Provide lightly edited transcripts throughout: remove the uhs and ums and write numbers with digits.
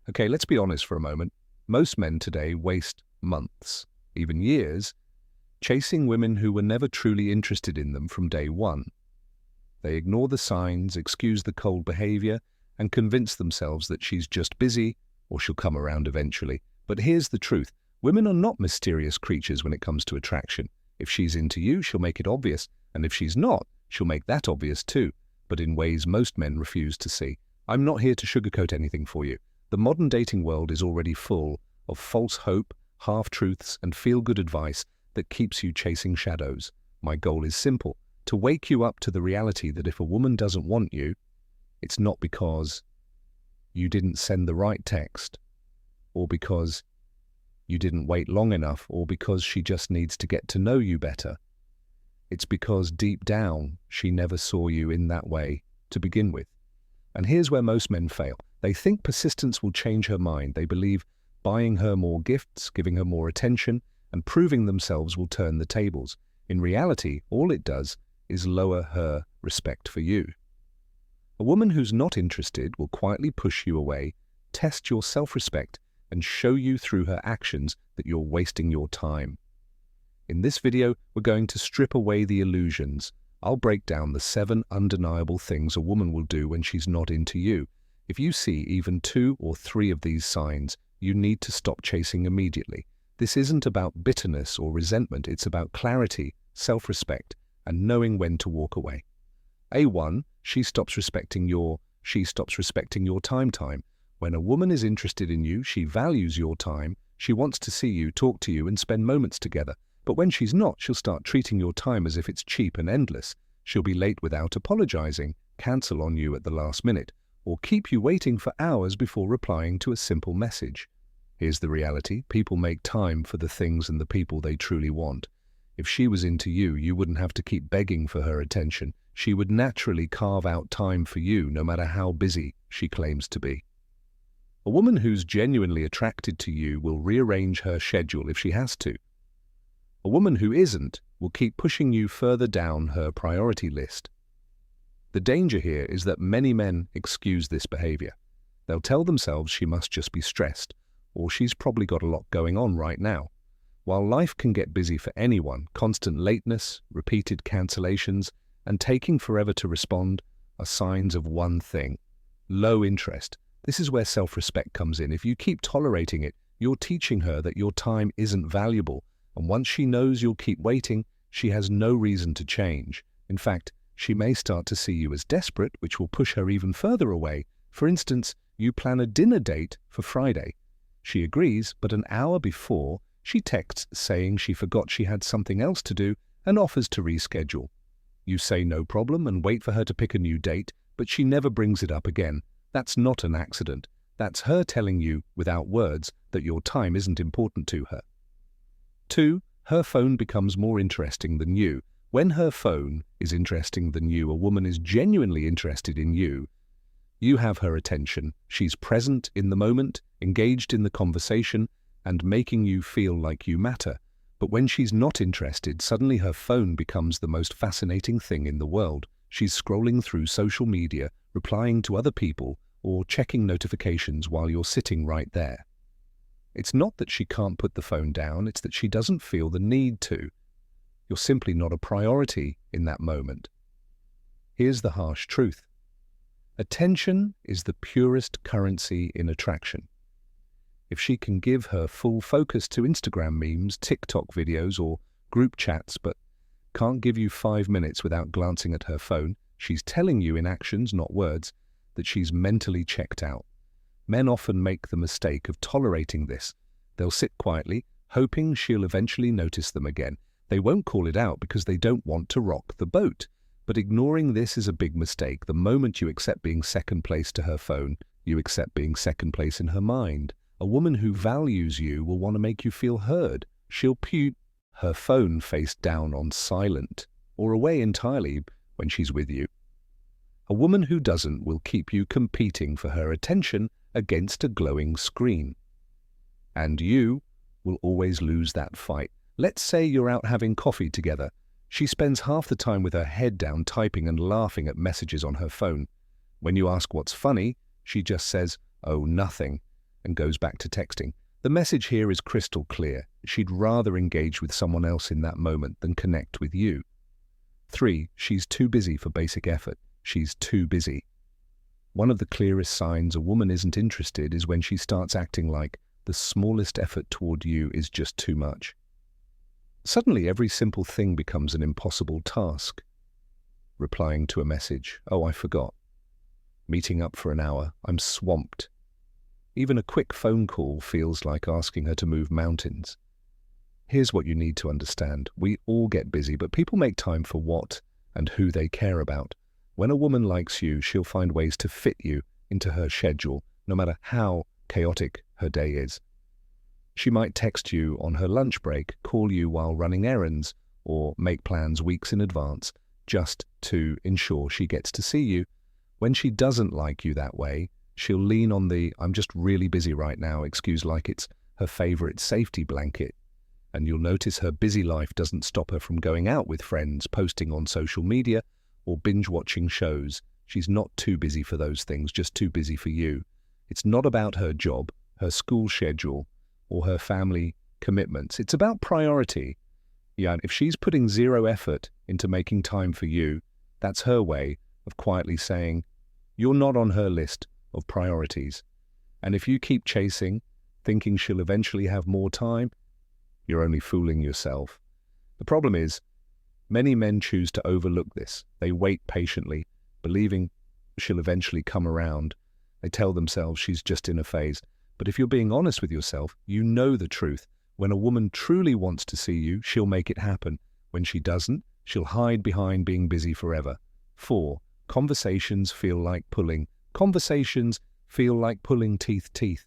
Okay, let's be honest for a moment. Most men today waste months, even years, chasing women who were never truly interested in them from day one. They ignore the signs, excuse the cold behavior, and convince themselves that she's just busy or she'll come around eventually. But here's the truth. Women are not mysterious creatures when it comes to attraction. If she's into you, she'll make it obvious, and if she's not, she'll make that obvious too, but in ways most men refuse to see. I'm not here to sugarcoat anything for you. The modern dating world is already full of false hope, half-truths, and feel-good advice that keeps you chasing shadows. My goal is simple: to wake you up to the reality that if a woman doesn't want you, it's not because you didn't send the right text, or because you didn't wait long enough, or because she just needs to get to know you better. It's because deep down, she never saw you in that way to begin with. And here's where most men fail. They think persistence will change her mind. They believe buying her more gifts, giving her more attention, and proving themselves will turn the tables. In reality, all it does is lower her respect for you. A woman who's not interested will quietly push you away, test your self-respect, and show you through her actions that you're wasting your time. In this video, we're going to strip away the illusions. I'll break down the 7 undeniable things a woman will do when she's not into you. If you see even 2 or 3 of these signs, you need to stop chasing immediately. This isn't about bitterness or resentment, it's about clarity, self-respect, and knowing when to walk away. A1, she stops respecting your time. When a woman is interested in you, she values your time, she wants to see you, talk to you, and spend moments together. But when she's not, she'll start treating your time as if it's cheap and endless. She'll be late without apologizing, cancel on you at the last minute, or keep you waiting for hours before replying to a simple message. Here's the reality: people make time for the things and the people they truly want. If she was into you, you wouldn't have to keep begging for her attention. She would naturally carve out time for you, no matter how busy she claims to be. A woman who's genuinely attracted to you will rearrange her schedule if she has to. A woman who isn't will keep pushing you further down her priority list. The danger here is that many men excuse this behavior. They'll tell themselves she must just be stressed, or she's probably got a lot going on right now. While life can get busy for anyone, constant lateness, repeated cancellations, and taking forever to respond are signs of one thing: low interest. This is where self-respect comes in. If you keep tolerating it, you're teaching her that your time isn't valuable. And once she knows you'll keep waiting, she has no reason to change. In fact, she may start to see you as desperate, which will push her even further away. For instance, you plan a dinner date for Friday. She agrees, but an hour before, she texts saying she forgot she had something else to do and offers to reschedule. You say no problem and wait for her to pick a new date, but she never brings it up again. That's not an accident. That's her telling you, without words, that your time isn't important to her. 2, her phone becomes more interesting than you. When her phone is interesting than you, a woman is genuinely interested in you. You have her attention. She's present in the moment, engaged in the conversation, and making you feel like you matter. But when she's not interested, suddenly her phone becomes the most fascinating thing in the world. She's scrolling through social media, replying to other people, or checking notifications while you're sitting right there. It's not that she can't put the phone down, it's that she doesn't feel the need to. You're simply not a priority in that moment. Here's the harsh truth. Attention is the purest currency in attraction. If she can give her full focus to Instagram memes, TikTok videos, or group chats, but can't give you 5 minutes without glancing at her phone, she's telling you in actions, not words, that she's mentally checked out. Men often make the mistake of tolerating this. They'll sit quietly, hoping she'll eventually notice them again. They won't call it out because they don't want to rock the boat. But ignoring this is a big mistake. The moment you accept being second place to her phone, you accept being second place in her mind. A woman who values you will want to make you feel heard. She'll put her phone face down on silent or away entirely when she's with you. A woman who doesn't will keep you competing for her attention against a glowing screen. And you will always lose that fight. Let's say you're out having coffee together. She spends half the time with her head down typing and laughing at messages on her phone. When you ask what's funny, she just says, "Oh, nothing." and goes back to texting. The message here is crystal clear. She'd rather engage with someone else in that moment than connect with you. 3. She's too busy for basic effort. She's too busy. One of the clearest signs a woman isn't interested is when she starts acting like the smallest effort toward you is just too much. Suddenly, every simple thing becomes an impossible task. Replying to a message, "Oh, I forgot." Meeting up for an hour, "I'm swamped." Even a quick phone call feels like asking her to move mountains. Here's what you need to understand. We all get busy, but people make time for what and who they care about. When a woman likes you, she'll find ways to fit you into her schedule, no matter how chaotic her day is. She might text you on her lunch break, call you while running errands, or make plans weeks in advance just to ensure she gets to see you. When she doesn't like you that way, she'll lean on the "I'm just really busy right now" excuse like it's her favorite safety blanket. And you'll notice her busy life doesn't stop her from going out with friends, posting on social media, or binge-watching shows. She's not too busy for those things, just too busy for you. It's not about her job, her school schedule, or her family commitments. It's about priority. Yeah, and if she's putting zero effort into making time for you, that's her way of quietly saying, you're not on her list of priorities. And if you keep chasing, thinking she'll eventually have more time, you're only fooling yourself. The problem is, many men choose to overlook this. They wait patiently, believing she'll eventually come around. They tell themselves she's just in a phase. But if you're being honest with yourself, you know the truth. When a woman truly wants to see you, she'll make it happen. When she doesn't, she'll hide behind being busy forever. 4. Conversations feel like pulling. Conversations feel like pulling teeth.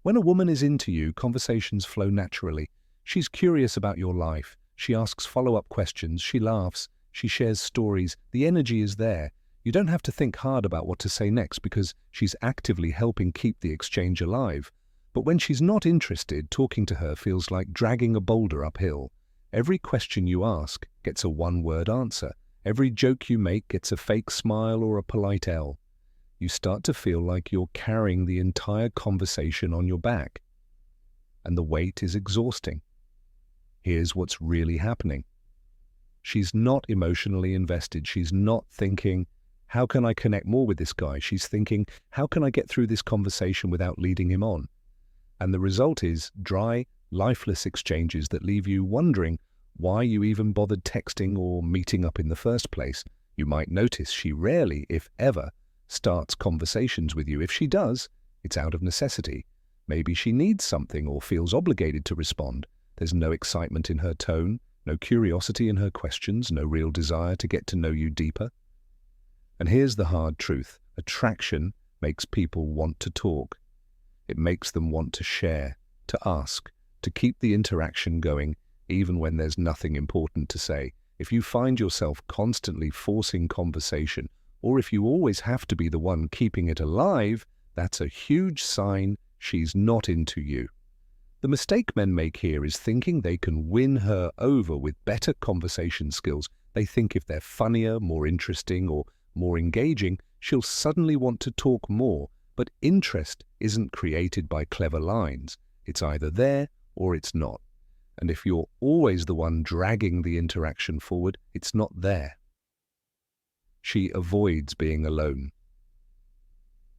When a woman is into you, conversations flow naturally. She's curious about your life. She asks follow-up questions. She laughs. She shares stories. The energy is there. You don't have to think hard about what to say next because she's actively helping keep the exchange alive. But when she's not interested, talking to her feels like dragging a boulder uphill. Every question you ask gets a one-word answer. Every joke you make gets a fake smile or a polite L. You start to feel like you're carrying the entire conversation on your back. And the weight is exhausting. Here's what's really happening. She's not emotionally invested. She's not thinking, how can I connect more with this guy? She's thinking, how can I get through this conversation without leading him on? And the result is dry, lifeless exchanges that leave you wondering why you even bothered texting or meeting up in the first place. You might notice she rarely, if ever, starts conversations with you. If she does, it's out of necessity. Maybe she needs something or feels obligated to respond. There's no excitement in her tone, no curiosity in her questions, no real desire to get to know you deeper. And here's the hard truth. Attraction makes people want to talk. It makes them want to share, to ask, to keep the interaction going, even when there's nothing important to say. If you find yourself constantly forcing conversation, or if you always have to be the one keeping it alive, that's a huge sign she's not into you. The mistake men make here is thinking they can win her over with better conversation skills. They think if they're funnier, more interesting, or more engaging, she'll suddenly want to talk more. But interest isn't created by clever lines. It's either there or it's not. And if you're always the one dragging the interaction forward, it's not there. She avoids being alone.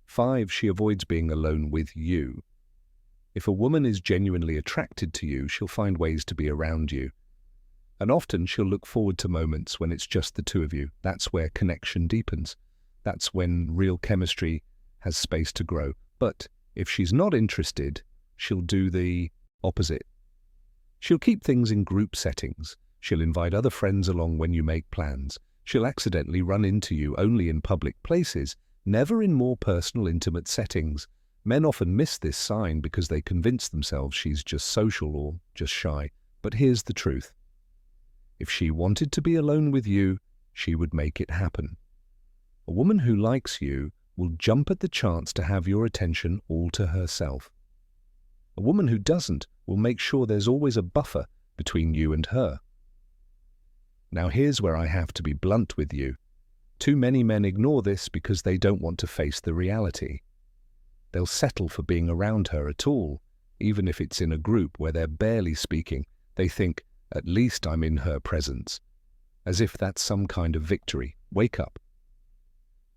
5. She avoids being alone with you. If a woman is genuinely attracted to you, she'll find ways to be around you. And often she'll look forward to moments when it's just the two of you. That's where connection deepens. That's when real chemistry has space to grow. But if she's not interested, she'll do the opposite. She'll keep things in group settings. She'll invite other friends along when you make plans. She'll accidentally run into you only in public places, never in more personal, intimate settings. Men often miss this sign because they convince themselves she's just social or just shy. But here's the truth. If she wanted to be alone with you, she would make it happen. A woman who likes you will jump at the chance to have your attention all to herself. A woman who doesn't will make sure there's always a buffer between you and her. Now here's where I have to be blunt with you. Too many men ignore this because they don't want to face the reality. They'll settle for being around her at all, even if it's in a group where they're barely speaking. They think, at least I'm in her presence. As if that's some kind of victory. Wake up.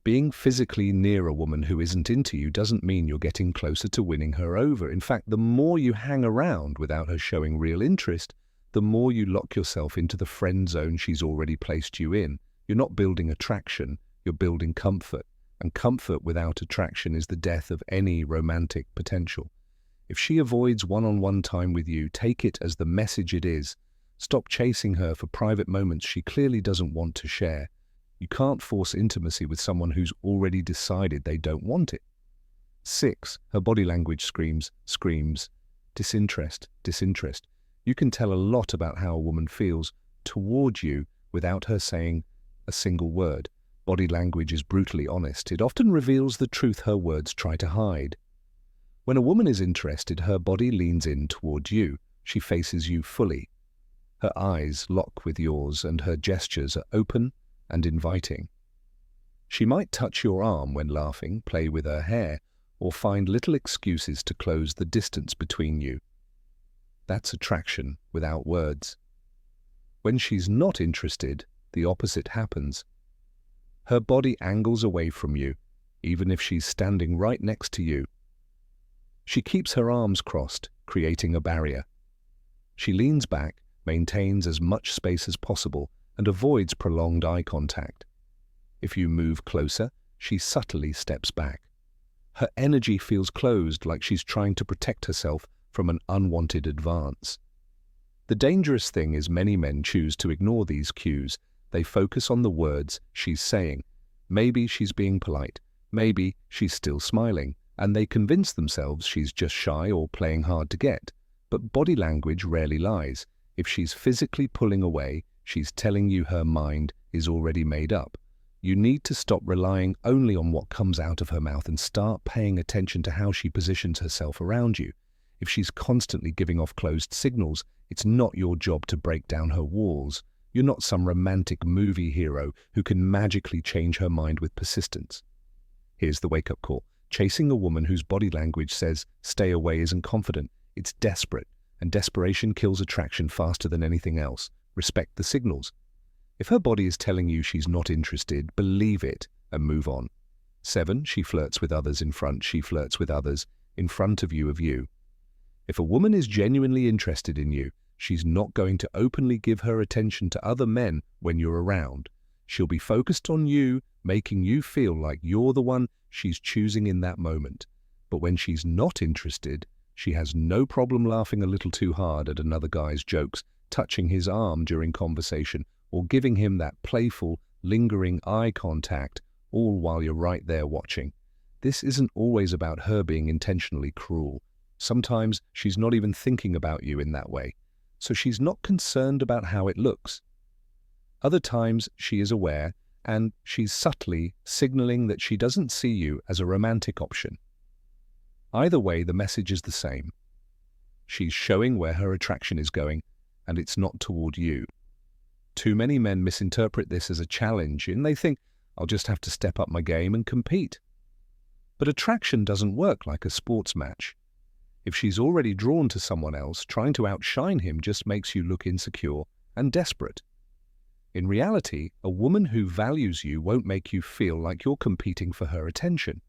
Being physically near a woman who isn't into you doesn't mean you're getting closer to winning her over. In fact, the more you hang around without her showing real interest, the more you lock yourself into the friend zone she's already placed you in. You're not building attraction, you're building comfort. And comfort without attraction is the death of any romantic potential. If she avoids one-on-one time with you, take it as the message it is. Stop chasing her for private moments she clearly doesn't want to share. You can't force intimacy with someone who's already decided they don't want it. 6. Her body language screams. Disinterest. You can tell a lot about how a woman feels towards you without her saying a single word. Body language is brutally honest. It often reveals the truth her words try to hide. When a woman is interested, her body leans in toward you. She faces you fully. Her eyes lock with yours and her gestures are open and inviting. She might touch your arm when laughing, play with her hair, or find little excuses to close the distance between you. That's attraction without words. When she's not interested, the opposite happens. Her body angles away from you, even if she's standing right next to you. She keeps her arms crossed, creating a barrier. She leans back, maintains as much space as possible, and avoids prolonged eye contact. If you move closer, she subtly steps back. Her energy feels closed, like she's trying to protect herself from an unwanted advance. The dangerous thing is many men choose to ignore these cues. They focus on the words she's saying. Maybe she's being polite. Maybe she's still smiling. And they convince themselves she's just shy or playing hard to get. But body language rarely lies. If she's physically pulling away, she's telling you her mind is already made up. You need to stop relying only on what comes out of her mouth and start paying attention to how she positions herself around you. If she's constantly giving off closed signals, it's not your job to break down her walls. You're not some romantic movie hero who can magically change her mind with persistence. Here's the wake-up call. Chasing a woman whose body language says stay away isn't confident. It's desperate, and desperation kills attraction faster than anything else. Respect the signals. If her body is telling you she's not interested, believe it and move on. 7. She flirts with others in front. She flirts with others in front of you. If a woman is genuinely interested in you, she's not going to openly give her attention to other men when you're around. She'll be focused on you, making you feel like you're the one she's choosing in that moment. But when she's not interested, she has no problem laughing a little too hard at another guy's jokes, touching his arm during conversation, or giving him that playful, lingering eye contact, all while you're right there watching. This isn't always about her being intentionally cruel. Sometimes she's not even thinking about you in that way, so she's not concerned about how it looks. Other times she is aware, and she's subtly signaling that she doesn't see you as a romantic option. Either way, the message is the same. She's showing where her attraction is going, and it's not toward you. Too many men misinterpret this as a challenge, and they think, I'll just have to step up my game and compete. But attraction doesn't work like a sports match. If she's already drawn to someone else, trying to outshine him just makes you look insecure and desperate. In reality, a woman who values you won't make you feel like you're competing for her attention.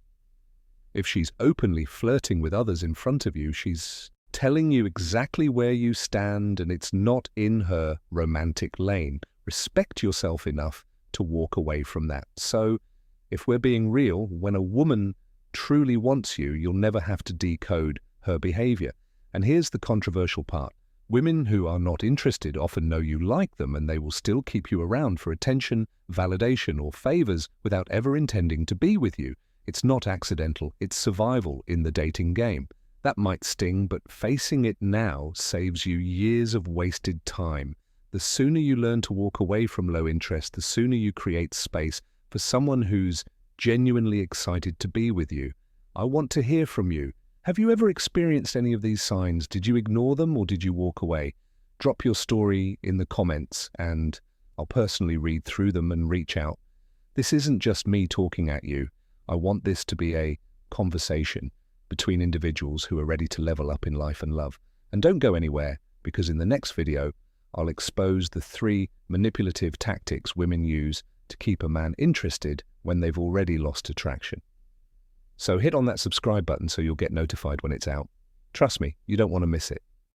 If she's openly flirting with others in front of you, she's telling you exactly where you stand, and it's not in her romantic lane. Respect yourself enough to walk away from that. So, if we're being real, when a woman truly wants you, you'll never have to decode her behavior. And here's the controversial part. Women who are not interested often know you like them, and they will still keep you around for attention, validation, or favors without ever intending to be with you. It's not accidental, it's survival in the dating game. That might sting, but facing it now saves you years of wasted time. The sooner you learn to walk away from low interest, the sooner you create space for someone who's genuinely excited to be with you. I want to hear from you. Have you ever experienced any of these signs? Did you ignore them or did you walk away? Drop your story in the comments and I'll personally read through them and reach out. This isn't just me talking at you. I want this to be a conversation. between individuals who are ready to level up in life and love. And don't go anywhere, because in the next video, I'll expose the 3 manipulative tactics women use to keep a man interested when they've already lost attraction. So hit on that subscribe button so you'll get notified when it's out. Trust me, you don't want to miss it.